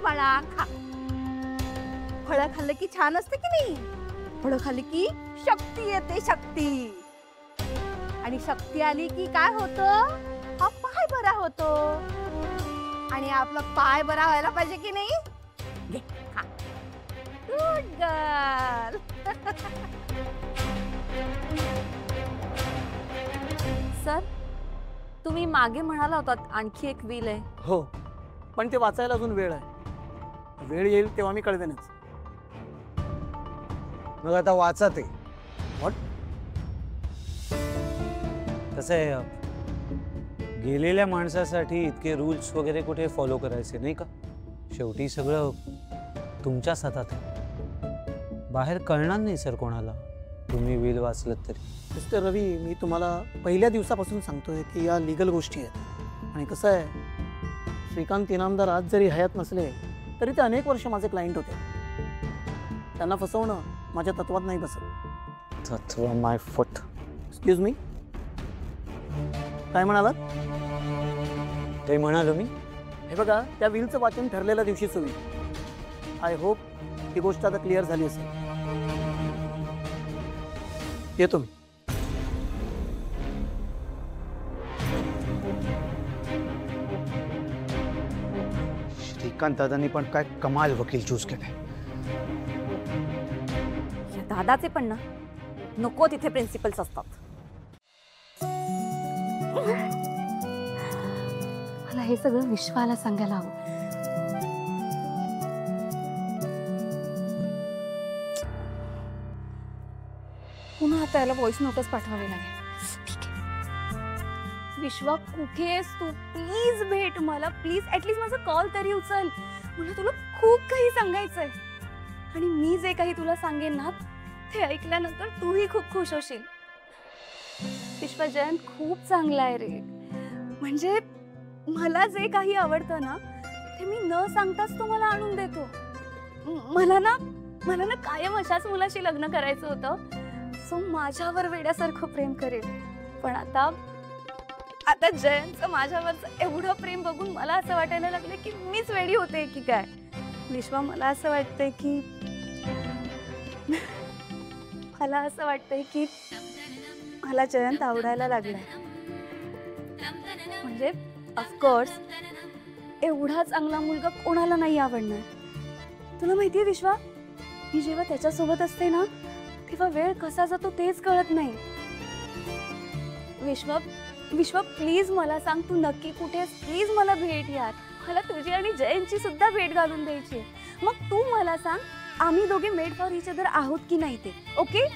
बाळा खा. फळं खाल्लं की छान असते की नाही. फळं खाल्ली की शक्ती येते, शक्ती. आणि शक्ती आली की काय होतं, हा पाय बरा होतो. आणि आपला पाय बरा व्हायला पाहिजे की नाही. घे खा. Good girl. सर, तुम्ही मागे म्हणाला होतात आणखी एक व्हील आहे. हो, पण ते वाचायला अजून वेळ आहे. वेळ येईल तेव्हा मी कळवेनच. मग आता वाचा ते. व्हॉट? कसं आहे, गेलेल्या माणसासाठी इतके रूल्स वगैरे कुठे फॉलो करायचे नाही का. शेवटी सगळं तुमच्याच हातात आहे. बाहेर कळणार नाही सर कोणाला, तुम्ही विल वाचलत तरी. मिस्टर रवी, मी तुम्हाला पहिल्या दिवसापासून सांगतोय की या लीगल गोष्टी आहेत. आणि कसं आहे, श्रीकांत इनामदार आज जरी हयात नसले तरी ते अनेक वर्ष माझे क्लायंट होते. त्यांना फसवणं माझ्या तत्वात नाही बसत. तत्व माय फुट. एक्सक्यूज मी, काय म्हणालात? ते म्हणालो मी. हे बघा, त्या विलचं वाचन ठरलेल्या दिवशीच होईल. आय होप ही गोष्ट आता क्लिअर झाली असेल. येतो मी. श्रीकांत दादांनी पण काय कमाल वकील चूज केलाय. या दादाचे पण ना नको तिथे प्रिन्सिपल्स असतात. मला हे सगळं विश्वाला सांगायला हवं. पुन्हा आता याला व्हॉइस नोटच पाठवावी लागेल. ठीक आहे. विश्वा, कुठे आहेस तू? प्लीज भेट मला, प्लीज. ऍटलीस्ट माझा कॉल तरी उचल. मला तुला खूप काही सांगायचंय. आणि मी जे काही तुला सांगेन ना ते ऐकल्यानंतर तूही खूप खुश होशील. विश्वा, जयंत खूप चांगला आहे रे. म्हणजे मला जे काही आवडतं ना ते मी न सांगताच तो मला आणून देतो. मला ना कायम अशाच मुलाशी लग्न करायचं होतं. सो माझ्यावर वेड्यासारखं प्रेम करेल. पण आता जयंतचं माझ्यावरचं एवढं प्रेम बघून मला असं वाटायला लागले की मीच वेडी होते की काय. विश्वा, मला असं वाटतंय की मला जयंत आवडायला लागलाय. म्हणजे ऑफकोर्स एवढा चांगला मुलगा कोणाला नाही आवडणार. तुला माहितीये विश्वा, मी जेव्हा त्याच्यासोबत असते ना तेव्हा वेळ कसा जातो तेच कळत नाही. विश्वा प्लीज मला सांग, तू नक्की कुठे आहेस? प्लीज मला भेट यार. मला तुझी आणि जयंतची सुद्धा भेट घालून द्यायची. मग तू मला सांग, आम्ही दोघे मेड फॉर इच अदर आहोत की नाही ते. ओके,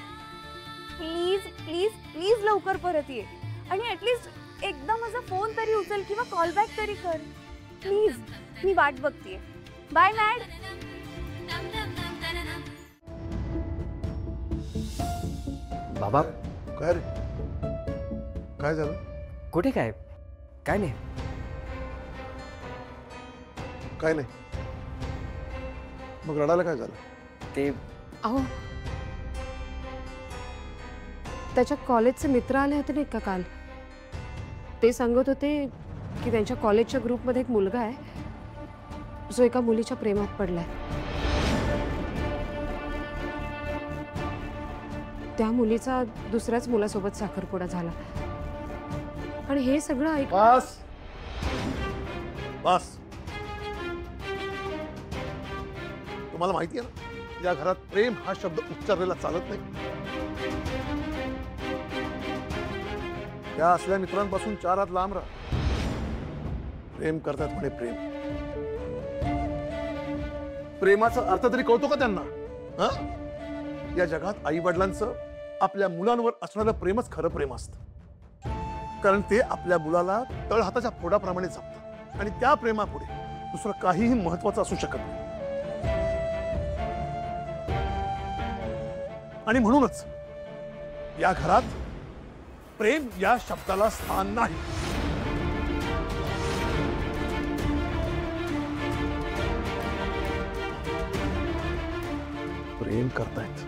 प्लीज प्लीज प्लीज लवकर परत ये. आणि ऍटलीस्ट एकदा माझा फोन तरी उचल किंवा कॉल बॅक तरी कर प्लीज. मी वाट बघतीये. Bye mad. बाबा, काय रे, काय झालं? कुठे काय? काय नाही. काय नाही. मग रडायला काय झालं? ते अहो, त्याच्या कॉलेजचे मित्र आले होते नाही का काल. ते सांगत होते की त्यांच्या कॉलेजच्या ग्रुपमध्ये एक मुलगा आहे जो एका मुलीच्या प्रेमात पडलाय. त्या मुलीचा दुसऱ्याच मुलासोबत साखरपुडा झाला. आणि हे सगळं ऐक. बस बस. तुम्हाला माहिती आहे ना, या घरात प्रेम हा शब्द उच्चारलेला चालत नाही. या असल्या मित्रांपासून 4 हात लांब राहा. प्रेम करतात म्हणे प्रेम. प्रेमाचा अर्थ तरी कळतो का त्यांना? या जगात आई वडिलांचं आपल्या मुलांवर असणारं प्रेमच खरं प्रेम असतं. कारण ते आपल्या मुलाला तळहाताच्या फोडाप्रमाणे जपतात. आणि त्या प्रेमापुढे दुसरं काहीही महत्वाचं असू शकत नाही. आणि म्हणूनच या घरात प्रेम या शब्दाला स्थान नाही. प्रेम करतायत.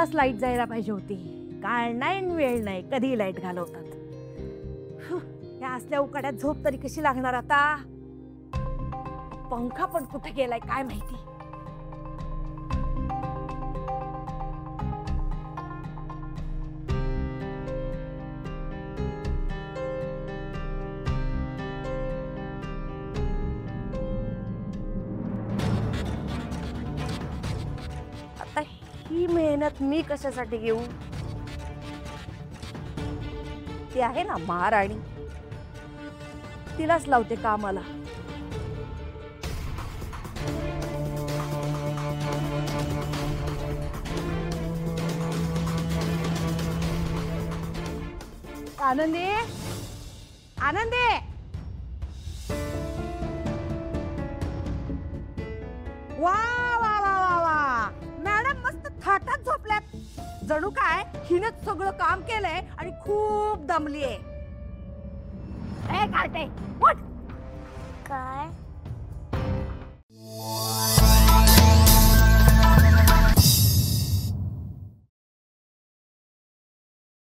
तास लाईट जायला पाहिजे होती. काळ नाही न वेळ नाही, कधी लाईट घालवतात. या असल्या उकाड्यात झोप तरी कशी लागणार आता? पंखा पण कुठे गेलाय काय माहिती. आता ही मेहनत मी कशासाठी घेऊ? ती आहे ना महाराणी, तिलाच लावते कामाला. आनंदी, आनंदी, वा वा वा वा वा, मॅडम मस्त थाटात झोपल्यात. जणू काय हिनच सगळं काम केलंय आणि खूप दमलीये. ए कार्टे, उठ. काय